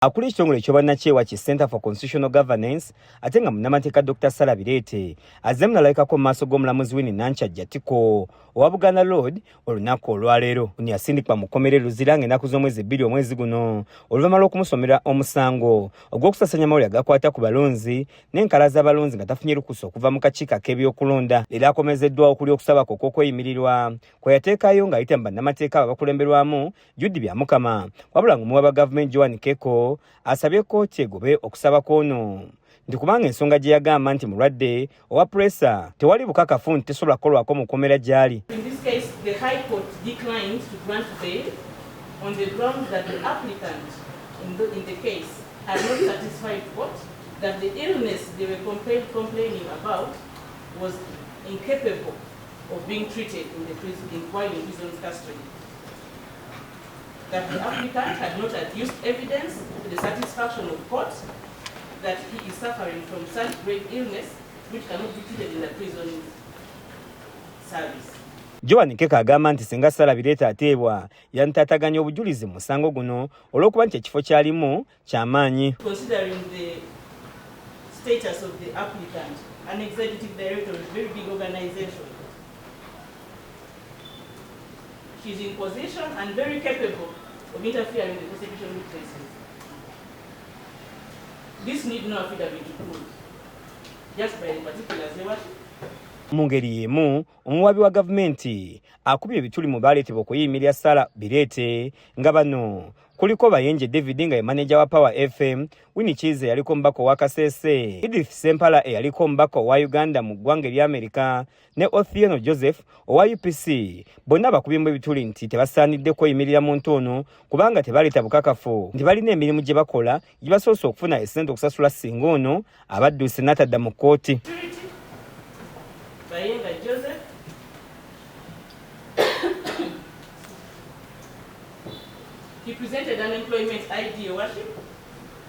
Akuli ekitongole ekyobanakyewa ki Center for Constitutional Governance ate nga munnamateeka Dr. Sarah Birete azze munalabikako mu maaso g'omulamuzi Winnie Nanchajja Tiko owa Buganda Road olunaku olwaleero ono yasindikibwa mu kkomera Luzira ng'ennaku z'omwezi 2 omwezi guno oluvannyuma lw'okumusomera omusango ogw'okusasanya amawulire agakwata ku balonzi n'enkala z'abalonzi nga tafunye lukusa okuva mu kakiiko ak'ebyokulonda era akomezeddwawo okuli okusaba kwe okw'okweyimirirwa kwe yateekayo ng'ayita mu bannamateeka abakulemberwamu Judy Byamukama wabula ng'omuwa ba gavumenti Joan Keko asabye kkooti egobe okusaba kw'ono ndi kubanga ensonga gye yagamba nti mulwadde owa pressa tewali bukakafu nti tesobola kukolwako mu kkomera gy'ali. In this case, the High Court declined to grant bail on the grounds that the applicant in the case had not satisfied court that the illness they were complaining about was incapable of being treated while in prison custody. That the applicant had not adduced evidence to the satisfaction of court that he is suffering from such grave illness which cannot be treated in the prison service. Joan Keko agamba nti singa Sarah Birete ateebwa yantaataganya obujulizi mu musango guno olw'okuba nti ekifo kyalimu ky'amaanyi. Considering the status of the applicant, an executive director of a very big organization, she's in position and very capable of interfering with the prosecution cases. This need no affidavit to prove, just by the particulars they were. Mu ngeri y'emu omuwabi wa gavumenti akubye ebituli mu baaleetebwa okuyimirira Sarah Birete nga bano kuliko Bayenje David nga ye manager wa Power FM, Winnie Kize yaliko mbako wa Kasese, Edith Sempala yaliko mbako wa Uganda mu ggwanga ery'Amerika ne Othieno Joseph owa UPC. Bonna bakubye ebituli nti tebasaanidde kweyimirira muntu ono kubanga tebaleeta bukakafu nti balina emirimu gye bakola gye basoose okufuna essente okusasula singa ono abadduse n'atadda mu kkooti. Bayenga Joseph, he presented an employment ID, your worship,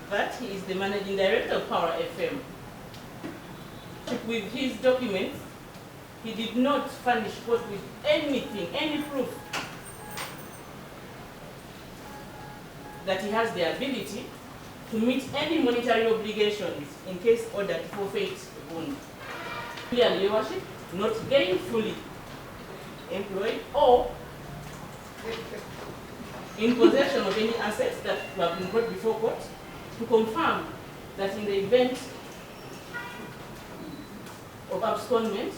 that he is the managing director of Power FM. With his documents, he did not furnish court with anything, any proof that he has the ability to meet any monetary obligations in case ordered to forfeit the bond. Clearly, your worship, not gainfully employed or in possession of any assets that have been brought before court to confirm that in the event of abscondment,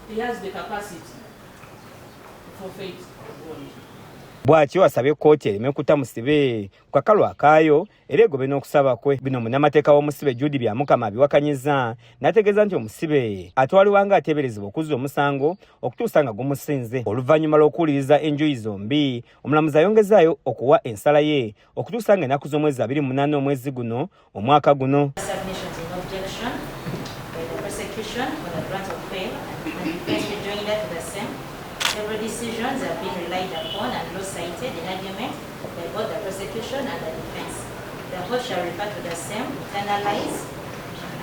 he has the capacity to forfeit the bond. Bw'atyo asabye kkooti ereme kutamusibe ku kakalu akaayo era egobe n'okusaba kwe. Bino munnamateeka w'omusibe Judy Byamukama abiwakanyiza n'ategeeza nti omusibe atwalibwa nga ateeberezebwa okuzza omusango okutuusa nga gumusinze. Oluvannyuma lw'okuwuliriza enjuyi zombi, omulamuzi ayongezaayo okuwa ensala ye okutuusa nga ennaku z'omwezi 28 omwezi guno omwaka guno. Several decisions have been relied upon and law cited in argument by both the prosecution and the defense. The court shall refer to the same, analyze,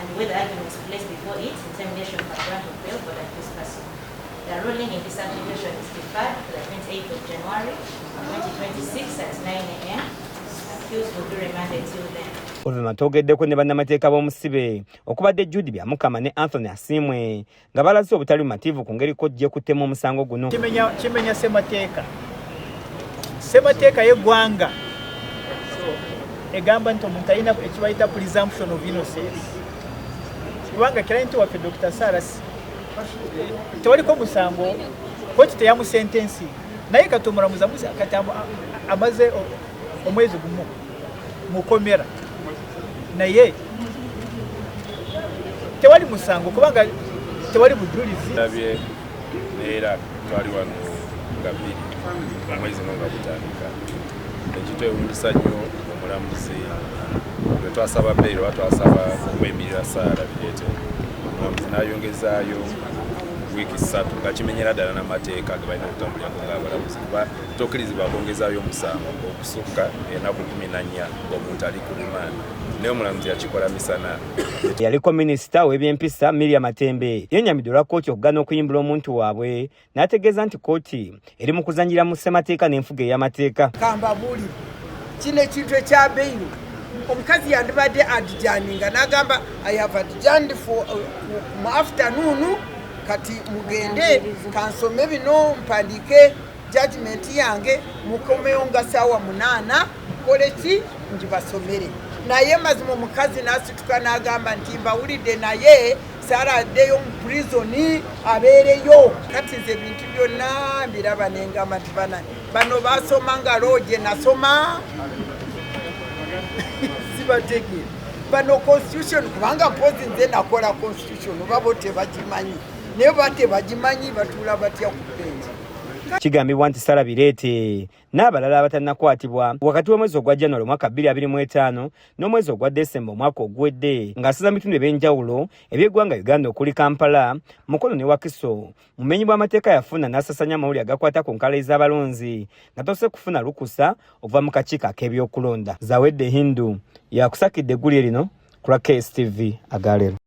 and with the arguments placed before it, determination for grant of bail for the accused person. The ruling in this application is deferred to the 28th of January 2026 at 9 a.m. Accused will be remanded till then. Oluvannyuma twogeddeko ne bannamateeka b'omusibe okubadde Judy Byamukama ne Anthony Asiimwe nga balaze obutali bumativu ku ngeri kojja kuttemu omusango guno. Kimenya Ssemateeka y'eggwanga egamba nti omuntu alina ekibayita presumption of innocence. Kubanga kirayinti waffe Dr. Sarah tewaliko musango, kkooti teyamusentensi naye kati omulamuzi kati amaze omwezi gumu mu kkomera naye tewali musango kubanga tewali bujulizi. Nabye era twali wano nga 2 omwezi nga gutandika ekitwewunyisa nnyo omulamuzi bwe twasaba bail twasaba okwemirira Sarah Birete. Omulamuzi n'ayongezaayo wiiki 3 nga kimenyera ddala n'amateeka ge balina okutambulirako ng'abalamuzi kuba tokkirizibwa kwongezaayo omusango okusukka ennaku 14 ng'omuntu ali ku rimandi. Naye omulamuzi yakikola misana. Yaliko minisita w'ebyempisa Miriam Matembe yennyamidde lwa kkooti okugaana okuyimbula omuntu waabwe n'ategeeza nti kkooti eri mu kuzannyira mu ssemateeka n'enfuga ey'amateeka. Kamba buli kino ekintu ekya bail omukazi yandibadde adjaninga n'agamba I have adjourned for mu afternoon kati mugende kansome bino mpandiike judgment yange mukomeyo nga ssaawa 8 koleki njibasomere naye mazima omukazi n'asituka n'agamba nti mbawulidde naye Sara addeyo mu prisoni abeereyo kati nze ebintu byonna mbiraba nengamba nti bano basoma nga looje nasoma sibategeera bano constitution kubanga mpozi nze nakola constitution oba bo tebagimanyi naye ba tebagimanyi batuula batya ku benji. Kigambibwa nti Sarah Bireete n'abalala abatannakwatibwa wakati w'omwezi ogwa January omwaka 2025 n'omwezi ogwa December omwaka ogwedde ng'asaza mitundu eb'enjawulo eby'eggwanga Uganda okuli Kampala, Mukono ne Wakiso. Mumenyi bw'amateeka yafuna n'asasanya amawulire agakwata ku nkala ez'abalonzi nga tose kufuna lukusa okuva mu kakiiko ak'ebyokulonda. Zawedde Hindu yakusakidde eggulire lino ku KSTV Agalero.